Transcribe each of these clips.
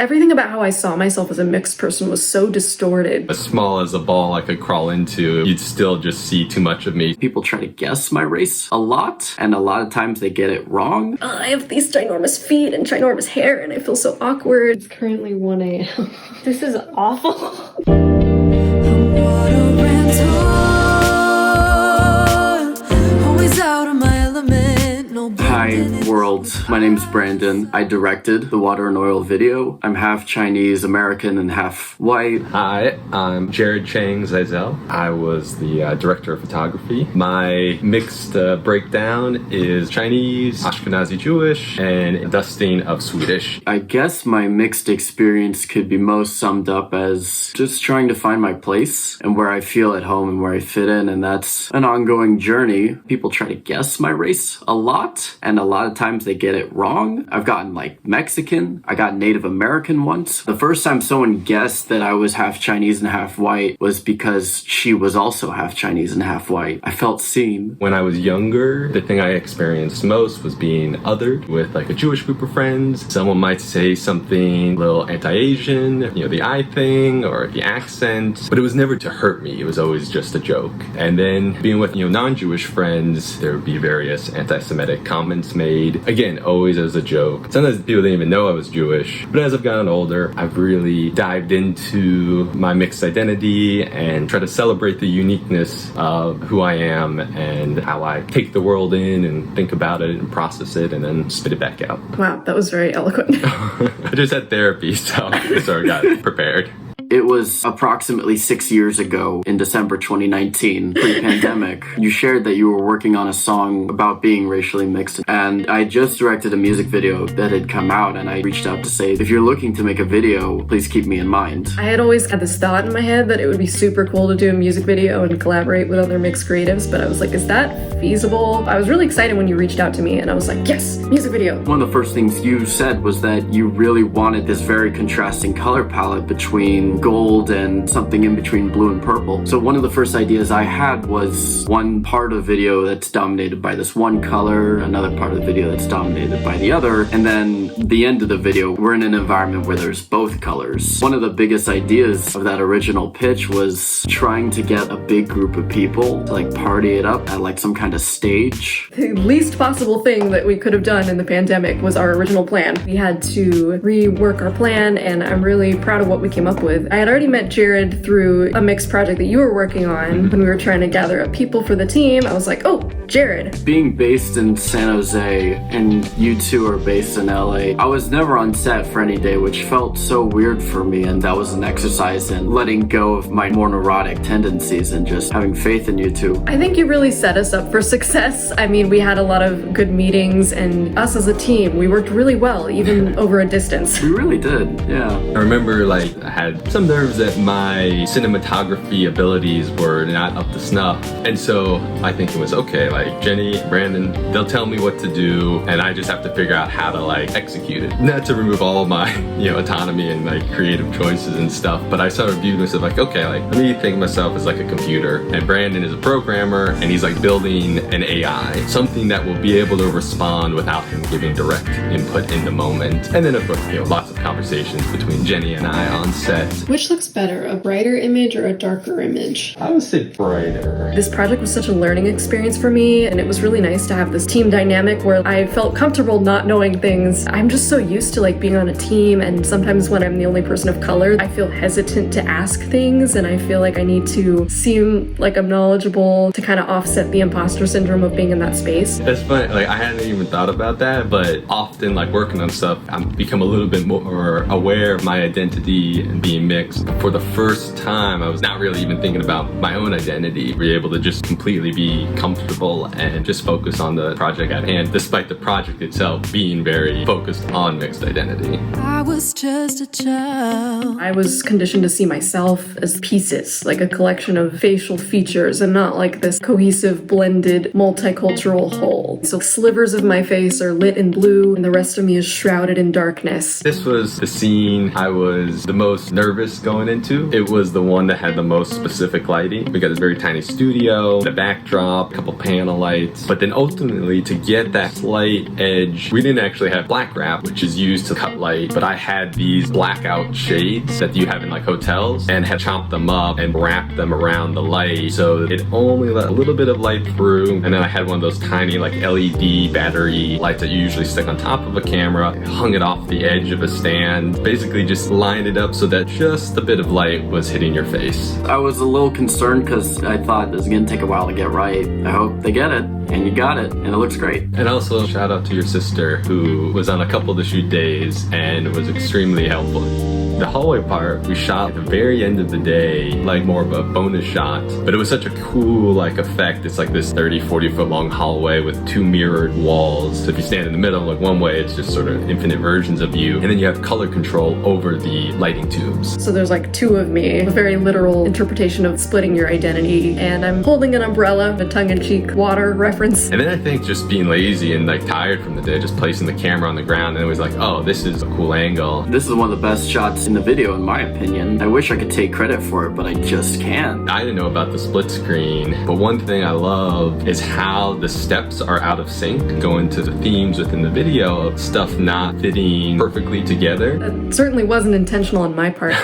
Everything about how I saw myself as a mixed person was so distorted. As small as a ball I could crawl into, you'd still just see too much of me. People try to guess my race a lot, and a lot of times they get it wrong. I have these ginormous feet and ginormous hair, and I feel so awkward. It's currently 1 a.m. This is awful. Hi world, my name's Brandon. I directed the Water and Oil video. I'm half Chinese American and half white. Hi, I'm Chiang-Zeizel. I was the director of photography. My mixed breakdown is Chinese, Ashkenazi Jewish, and a dusting of Swedish. I guess my mixed experience could be most summed up as just trying to find my place and where I feel at home and where I fit in, and that's an ongoing journey. People try to guess my race a lot, and a lot of times they get it wrong. I've gotten like Mexican, I got Native American once. The first time someone guessed that I was half Chinese and half white was because she was also half Chinese and half white. I felt seen. When I was younger, the thing I experienced most was being othered with like a Jewish group of friends. Someone might say something a little anti-Asian, the eye thing or the accent, but it was never to hurt me. It was always just a joke. And then being with, non-Jewish friends, there would be various anti-Semitic comments made. Again, always as a joke. Sometimes people didn't even know I was Jewish. But as I've gotten older, I've really dived into my mixed identity and try to celebrate the uniqueness of who I am and how I take the world in and think about it and process it and then spit it back out. Wow, that was very eloquent. I just had therapy, so I sort of got prepared. It was approximately 6 years ago in December 2019, pre-pandemic. You shared that you were working on a song about being racially mixed, and I just directed a music video that had come out, and I reached out to say, if you're looking to make a video, please keep me in mind. I had always had this thought in my head that it would be super cool to do a music video and collaborate with other mixed creatives, but I was like, is that feasible? I was really excited when you reached out to me, and I was like, yes, music video. One of the first things you said was that you really wanted this very contrasting color palette between gold and something in between blue and purple. So one of the first ideas I had was one part of video that's dominated by this one color, another part of the video that's dominated by the other, and then the end of the video, we're in an environment where there's both colors. One of the biggest ideas of that original pitch was trying to get a big group of people to like party it up at like some kind of stage. The least possible thing that we could have done in the pandemic was our original plan. We had to rework our plan, and I'm really proud of what we came up with. I had already met Jared through a mixed project that you were working on when we were trying to gather up people for the team. I was like, oh, Jared. Being based in San Jose and you two are based in LA, I was never on set for any day, which felt so weird for me, and that was an exercise in letting go of my more neurotic tendencies and just having faith in you two. I think you really set us up for success. I mean, we had a lot of good meetings, and us as a team, we worked really well, even over a distance. We really did, yeah. I remember I had some nerves that my cinematography abilities were not up to snuff. And so I think it was okay, Jenny, Brandon, they'll tell me what to do and I just have to figure out how to execute it. Not to remove all of my, autonomy and creative choices and stuff, but I sort of viewed myself okay, let me think of myself as a computer, and Brandon is a programmer and he's building an AI, something that will be able to respond without him giving direct input in the moment. And then of course, lots of conversations between Jenny and I on set. Which looks better, a brighter image or a darker image? I would say brighter. This project was such a learning experience for me, and it was really nice to have this team dynamic where I felt comfortable not knowing things. I'm just so used to being on a team, and sometimes when I'm the only person of color, I feel hesitant to ask things, and I feel like I need to seem like I'm knowledgeable to kind of offset the imposter syndrome of being in that space. That's funny, I hadn't even thought about that, but often working on stuff, I've become a little bit more aware of my identity and being mixed. For the first time, I was not really even thinking about my own identity. Be able to just completely be comfortable and just focus on the project at hand, despite the project itself being very focused on mixed identity. I was just a child. I was conditioned to see myself as pieces, like a collection of facial features and not this cohesive, blended, multicultural whole. So slivers of my face are lit in blue and the rest of me is shrouded in darkness. This was was the scene I was the most nervous going into. It was the one that had the most specific lighting. We got this very tiny studio, the backdrop, a couple panel lights, but then ultimately to get that slight edge, we didn't actually have black wrap, which is used to cut light, but I had these blackout shades that you have in like hotels and had chopped them up and wrapped them around the light so it only let a little bit of light through. And then I had one of those tiny like LED battery lights that you usually stick on top of a camera, hung it off the edge of a stand, basically just lined it up so that just a bit of light was hitting your face. I was a little concerned because I thought this is going to take a while to get right. I hope they get it, and you got it, and it looks great. And also shout out to your sister who was on a couple of the shoot days and was extremely helpful. The hallway part we shot at the very end of the day, like more of a bonus shot, but it was such a cool like effect. It's like this 30-40 foot long hallway with two mirrored walls. So if you stand in the middle, like one way, it's just sort of infinite versions of you, and then you have color control over the lighting tubes. So there's like two of me, a very literal interpretation of splitting your identity, and I'm holding an umbrella, a tongue-in-cheek water reference. And then I think just being lazy and like tired from the day, just placing the camera on the ground, and it was like, oh, this is a cool angle. This is one of the best shots in the video, in my opinion. I wish I could take credit for it, but I just can't. I didn't know about the split screen, but one thing I love is how the steps are out of sync, going to the themes within the video of stuff not fitting perfectly together. That certainly wasn't intentional on my part.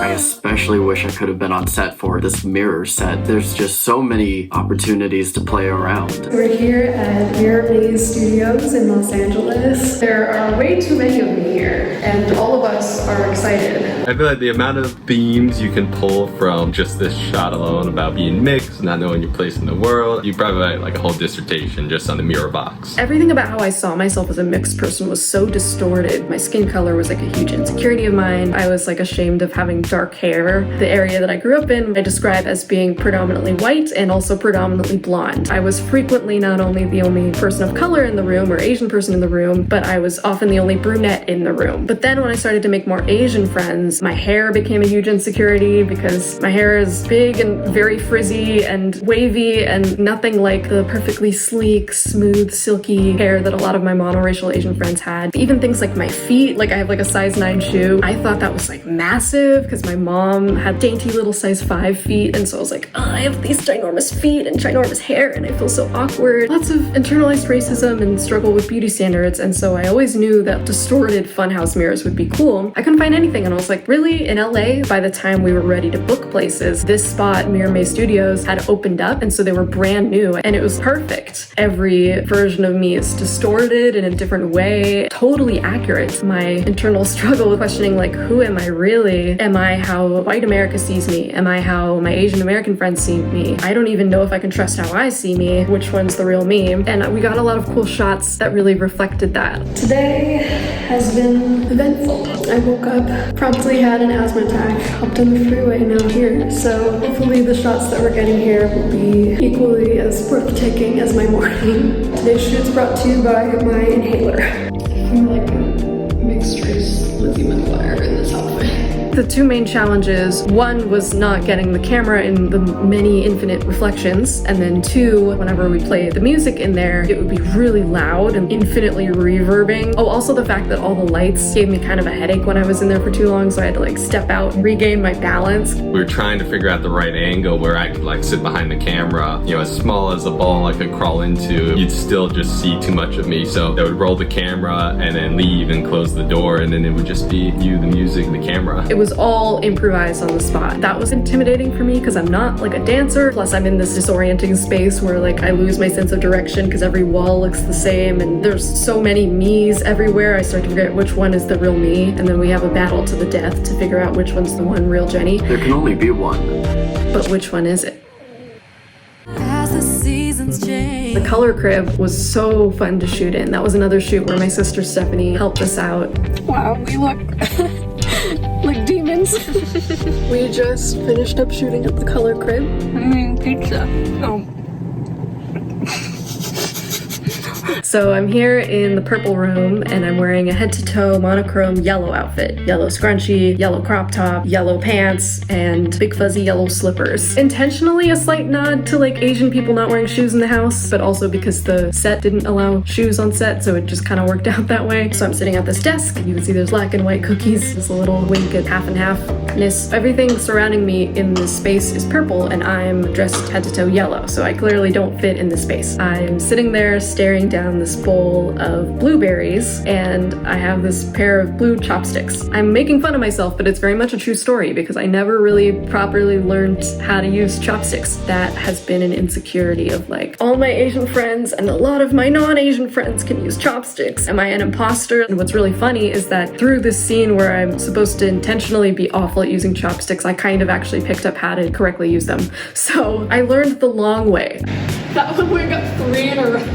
I especially wish I could have been on set for this mirror set. There's just so many opportunities to play around. We're here at Mirror Maze Studios in Los Angeles. There are way too many of them here, and all of us are excited. I feel like the amount of themes you can pull from just this shot alone about being mixed, not knowing your place in the world, you probably write like a whole dissertation just on the mirror box. Everything about how I saw myself as a mixed person was so distorted. My skin color was like a huge insecurity of mine. I was like ashamed of having dark hair. The area that I grew up in, I describe as being predominantly white and also predominantly blonde. I was frequently not only the only person of color in the room or Asian person in the room, but I was often the only brunette in the room. But then when I started to make more Asian friends, my hair became a huge insecurity because my hair is big and very frizzy and wavy and nothing like the perfectly sleek, smooth, silky hair that a lot of my monoracial Asian friends had. Even things like my feet, like I have like a size 9 shoe. I thought that was like massive because my mom had dainty little size 5 feet, and so I was like, oh, I have these ginormous feet and ginormous hair and I feel so awkward. Lots of internalized racism and struggle with beauty standards, and so I always knew that distorted funhouse mirrors would be cool. I couldn't find anything, and I was like, really? In LA? By the time we were ready to book places, this spot, Mirror Maze Studios, had opened up, and so they were brand new, and it was perfect. Every version of me is distorted in a different way, totally accurate. My internal struggle with questioning, like, who am I really? Am I how white America sees me? Am I how my Asian American friends see me? I don't even know if I can trust how I see me, which one's the real me. And we got a lot of cool shots that really reflected that. Today has been eventful. I woke up, promptly had an asthma attack, hopped on the freeway, and now here. So hopefully the shots that we're getting here will be equally as breathtaking as my morning. Today's shoot's brought to you by my inhaler. I feel like a mixed race Lizzie McGuire in this outfit. The two main challenges, one was not getting the camera in the many infinite reflections, and then two, whenever we play the music in there, it would be really loud and infinitely reverbing. Oh, also the fact that all the lights gave me kind of a headache when I was in there for too long, so I had to like step out and regain my balance. We were trying to figure out the right angle where I could like sit behind the camera, you know, as small as a ball I could crawl into, you'd still just see too much of me. So I would roll the camera and then leave and close the door, and then it would just be you, the music, and the camera. It was all improvised on the spot. That was intimidating for me because I'm not like a dancer. Plus I'm in this disorienting space where like I lose my sense of direction because every wall looks the same and there's so many me's everywhere. I start to forget which one is the real me, and then we have a battle to the death to figure out which one's the one real Jenni. There can only be one. But which one is it? As the seasons change. The color crib was so fun to shoot in. That was another shoot where my sister Stephanie helped us out. Wow, we look like demons. We just finished up shooting at the color crib. I'm eating pizza. Oh. So I'm here in the purple room and I'm wearing a head-to-toe monochrome yellow outfit. Yellow scrunchie, yellow crop top, yellow pants, and big fuzzy yellow slippers. Intentionally a slight nod to like Asian people not wearing shoes in the house, but also because the set didn't allow shoes on set, so it just kind of worked out that way. So I'm sitting at this desk, and you can see there's black and white cookies. There's a little wink at half and half-ness. Everything surrounding me in this space is purple, and I'm dressed head-to-toe yellow, so I clearly don't fit in this space. I'm sitting there staring down this bowl of blueberries, and I have this pair of blue chopsticks. I'm making fun of myself, but it's very much a true story because I never really properly learned how to use chopsticks. That has been an insecurity of like, all my Asian friends and a lot of my non-Asian friends can use chopsticks. Am I an imposter? And what's really funny is that through this scene where I'm supposed to intentionally be awful at using chopsticks, I kind of actually picked up how to correctly use them. So I learned the long way. That one we got 3 in a row.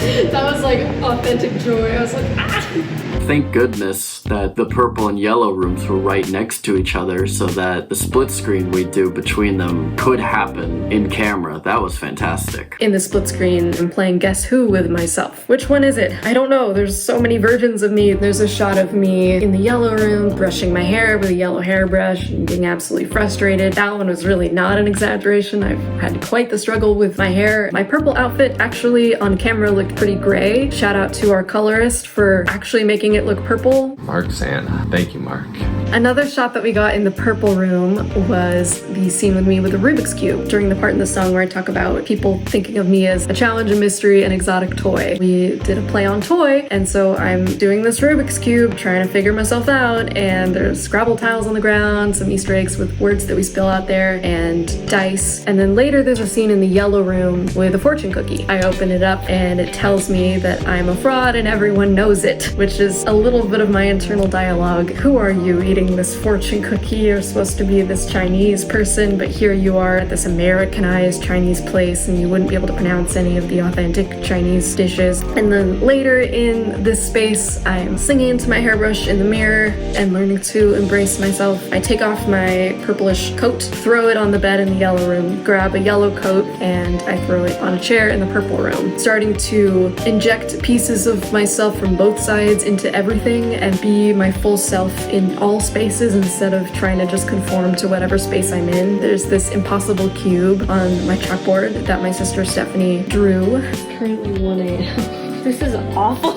That was like authentic joy. I was like, ah! Thank goodness that the purple and yellow rooms were right next to each other so that the split screen we do between them could happen in camera. That was fantastic. In the split screen, I'm playing Guess Who with myself. Which one is it? I don't know. There's so many versions of me. There's a shot of me in the yellow room brushing my hair with a yellow hairbrush and being absolutely frustrated. That one was really not an exaggeration. I've had quite the struggle with my hair. My purple outfit actually on camera looked pretty gray. Shout out to our colorist for actually making it look purple. Mark Sanna. Thank you, Mark. Another shot that we got in the purple room was the scene with me with the Rubik's Cube during the part in the song where I talk about people thinking of me as a challenge, a mystery, an exotic toy. We did a play on toy, and so I'm doing this Rubik's Cube, trying to figure myself out, and there's Scrabble tiles on the ground, some Easter eggs with words that we spill out there, and dice. And then later there's a scene in the yellow room with a fortune cookie. I open it up and it tells me that I'm a fraud and everyone knows it, which is a little bit of my internal dialogue. Who are you eating this fortune cookie? You're supposed to be this Chinese person, but here you are at this Americanized Chinese place and you wouldn't be able to pronounce any of the authentic Chinese dishes. And then later in this space, I'm singing into my hairbrush in the mirror and learning to embrace myself. I take off my purplish coat, throw it on the bed in the yellow room, grab a yellow coat, and I throw it on a chair in the purple room, starting to inject pieces of myself from both sides into everything and be my full self in all spaces instead of trying to just conform to whatever space I'm in. There's this impossible cube on my chalkboard that my sister Stephanie drew. It's currently 1 a.m. This is awful.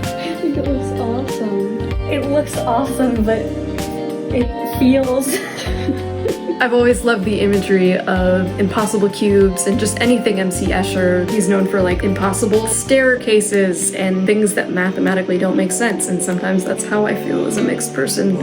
I think it looks awesome. It looks awesome, but it feels... I've always loved the imagery of impossible cubes and just anything MC Escher. He's known for like impossible staircases and things that mathematically don't make sense, and sometimes that's how I feel as a mixed person.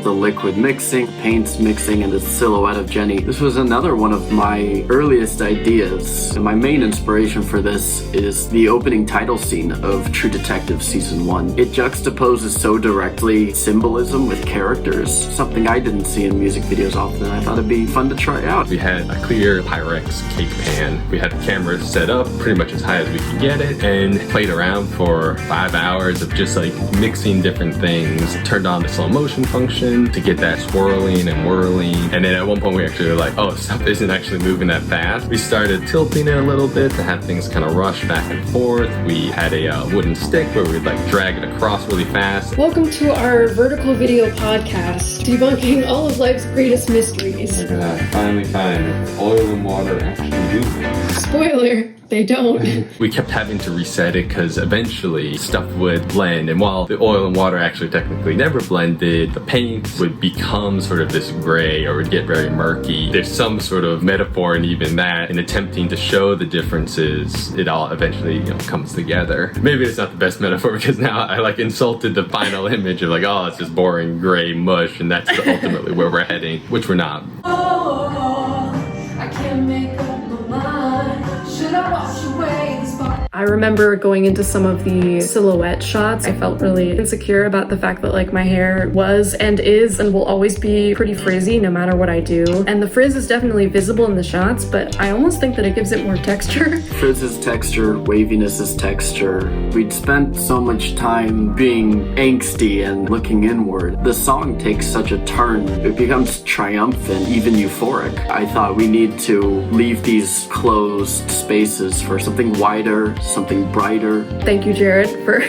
The liquid mixing, paints mixing, and the silhouette of Jenni. This was another one of my earliest ideas. And my main inspiration for this is the opening title scene of True Detective Season 1. It juxtaposes so directly symbolism with characters, something I didn't see in music videos often. I thought it'd be fun to try out. We had a clear Pyrex cake pan. We had the camera set up pretty much as high as we could get it and played around for 5 hours of just like mixing different things. Turned on the slow motion function to get that swirling and whirling. And then at one point we actually were like, oh, stuff isn't actually moving that fast. We started tilting it a little bit to have things kind of rush back and forth. We had a wooden stick where we'd like drag it across really fast. Welcome to our vertical video podcast, debunking all of life's greatest mysteries. We're gonna finally find if oil and water actually do this. Spoiler. They don't. We kept having to reset it because eventually stuff would blend, and while the oil and water actually technically never blended, the paint would become sort of this gray or would get very murky. There's some sort of metaphor in even that, in attempting to show the differences, it all eventually, comes together. Maybe it's not the best metaphor because now I like insulted the final image of like, oh, it's just boring gray mush, and that's ultimately where we're heading, which we're not. Oh, I can't make up my mind. Should I wash away this bar? I remember going into some of the silhouette shots, I felt really insecure about the fact that like my hair was and is and will always be pretty frizzy no matter what I do. And the frizz is definitely visible in the shots, but I almost think that it gives it more texture. Frizz is texture, waviness is texture. We'd spent so much time being angsty and looking inward. The song takes such a turn. It becomes triumphant, even euphoric. I thought we need to leave these closed spaces for something wider, something brighter. Thank you, Jared, for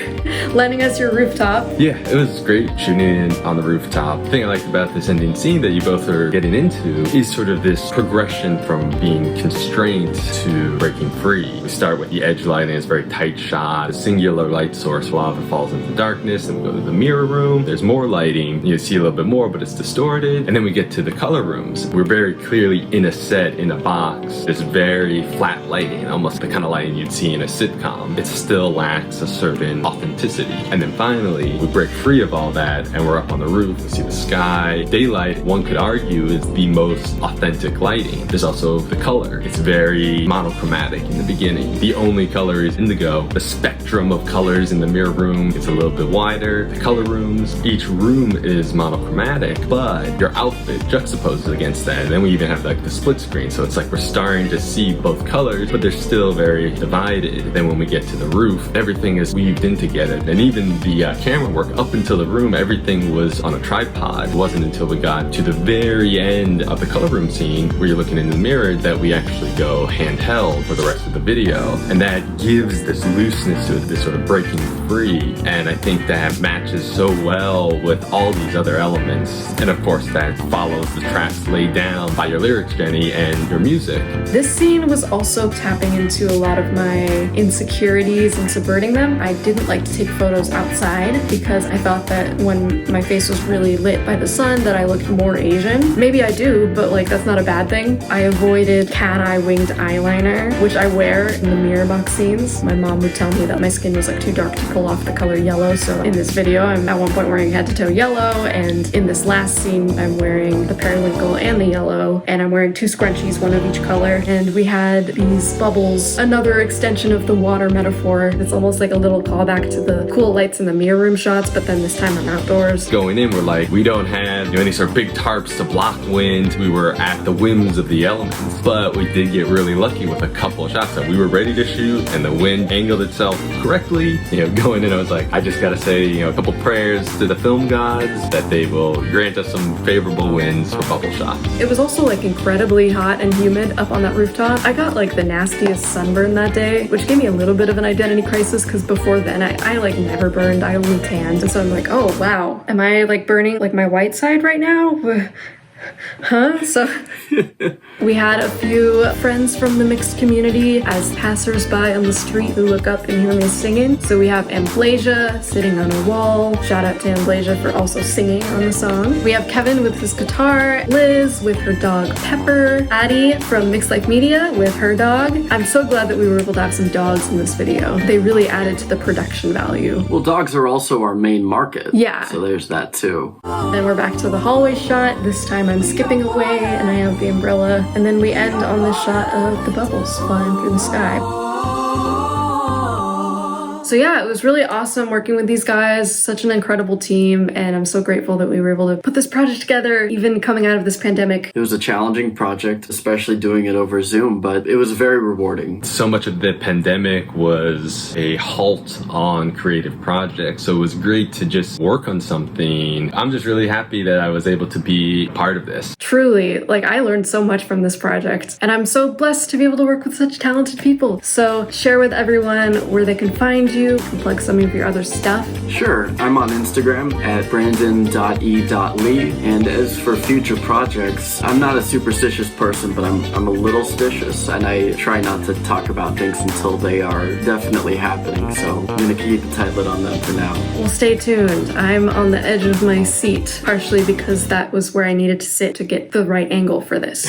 lending us your rooftop. Yeah, it was great shooting in on the rooftop. The thing I liked about this ending scene that you both are getting into is sort of this progression from being constrained to breaking free. We start with the edge lighting, it's a very tight shot, a singular light source while it falls into darkness, and we go to the mirror room. There's more lighting, you see a little bit more, but it's distorted. And then we get to the color rooms. We're very clearly in a set, in a box. There's very flat lighting, almost the kind of lighting you'd see in a sitcom. It still lacks a certain authenticity. And then finally, we break free of all that, and we're up on the roof. We see the sky. Daylight, one could argue, is the most authentic lighting. There's also the color. It's very monochromatic in the beginning. The only color is indigo. The spectrum of colors in the mirror room is a little bit wider. The color rooms, each room is monochromatic, but your outfit juxtaposes against that. And then we even have like the split screen, so it's like we're starting to see both colors, but they're still very divided. Then when we get to the roof, everything is weaved in together. And even the camera work up until the room, everything was on a tripod. It wasn't until we got to the very end of the color room scene where you're looking in the mirror that we actually go handheld for the rest of the video. And that gives this looseness to it, this sort of breaking free. And I think that matches so well with all these other elements. And of course that follows the tracks laid down by your lyrics, Jenni, and your music. This scene was also tapping into a lot of my insecurities and subverting them. I didn't like to take photos outside because I thought that when my face was really lit by the sun that I looked more Asian. Maybe I do, but like that's not a bad thing. I avoided cat eye winged eyeliner, which I wear in the mirror box scenes. My mom would tell me that my skin was like too dark to pull off the color yellow, so in this video I'm at one point wearing head to toe yellow, and in this last scene I'm wearing the periwinkle and the yellow, and I'm wearing two scrunchies, one of each color, and we had these bubbles, another extension of the water metaphor. It's almost like a little callback to the cool lights in the mirror room shots, but then this time I'm outdoors. Going in, we're like, we don't have any sort of big tarps to block wind. We were at the whims of the elements, but we did get really lucky with a couple of shots that we were ready to shoot and the wind angled itself correctly. Going in, I was like, I just gotta say, a couple prayers to the film gods that they will grant us some favorable winds for bubble shots. It was also like incredibly hot and humid up on that rooftop. I got like the nastiest sunburn that day, which gave me a little bit of an identity crisis because before then I like never burned, I only tanned. And so I'm like, oh wow, am I like burning like my white side right now? Huh? So we had a few friends from the mixed community as passers-by on the street who look up and hear me singing. So we have Amblashia sitting on a wall. Shout out to Amblashia for also singing on the song. We have Kevin with his guitar, Liz with her dog Pepper, Addi from Mixed Life Media with her dog. I'm so glad that we were able to have some dogs in this video. They really added to the production value. Well, dogs are also our main market. Yeah. So there's that too. Then we're back to the hallway shot. This time I'm skipping away and I have the umbrella. And then we end on this shot of the bubbles flying through the sky. So yeah, it was really awesome working with these guys, such an incredible team, and I'm so grateful that we were able to put this project together, even coming out of this pandemic. It was a challenging project, especially doing it over Zoom, but it was very rewarding. So much of the pandemic was a halt on creative projects, so it was great to just work on something. I'm just really happy that I was able to be part of this. Truly, like I learned so much from this project, and I'm so blessed to be able to work with such talented people. So share with everyone where they can find you, and plug some of your other stuff. Sure, I'm on Instagram at brandon.e.lee, and as for future projects, I'm not a superstitious person, but I'm a little stitious, and I try not to talk about things until they are definitely happening, so I'm gonna keep a tight lid on them for now. Well, stay tuned. I'm on the edge of my seat, partially because that was where I needed to sit to get the right angle for this.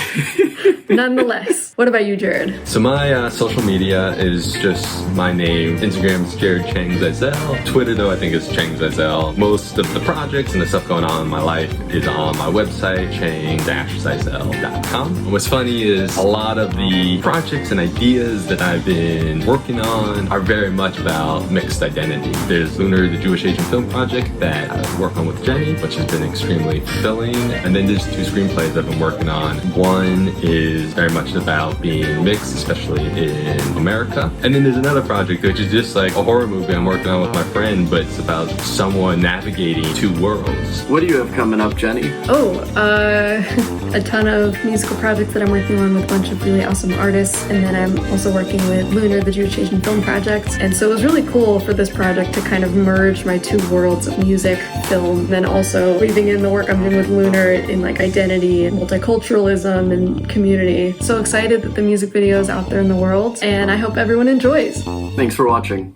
Nonetheless, what about you, Jared? So my social media is just my name. Instagram is Jared Chiang-Zeizel. Twitter, though, I think is Chiang-Zeizel. Most of the projects and the stuff going on in my life is on my website, chang-zeizel.com. What's funny is a lot of the projects and ideas that I've been working on are very much about mixed identity. There's Lunar, the Jewish Asian film project that I work on with Jenni, which has been extremely fulfilling. And then there's 2 screenplays I've been working on. One is very much about being mixed, especially in America. And then there's another project which is just like a horror movie I'm working on with my friend, but it's about someone navigating 2 worlds. What do you have coming up, Jenni? A ton of musical projects that I'm working on with a bunch of really awesome artists, and then I'm also working with Lunar, the Jewish Asian film project. And so it was really cool for this project to kind of merge my 2 worlds of music, film, and then also weaving in the work I'm doing with Lunar in like identity and multiculturalism and community. So excited that the music video is out there in the world, and I hope everyone enjoys. Thanks for watching.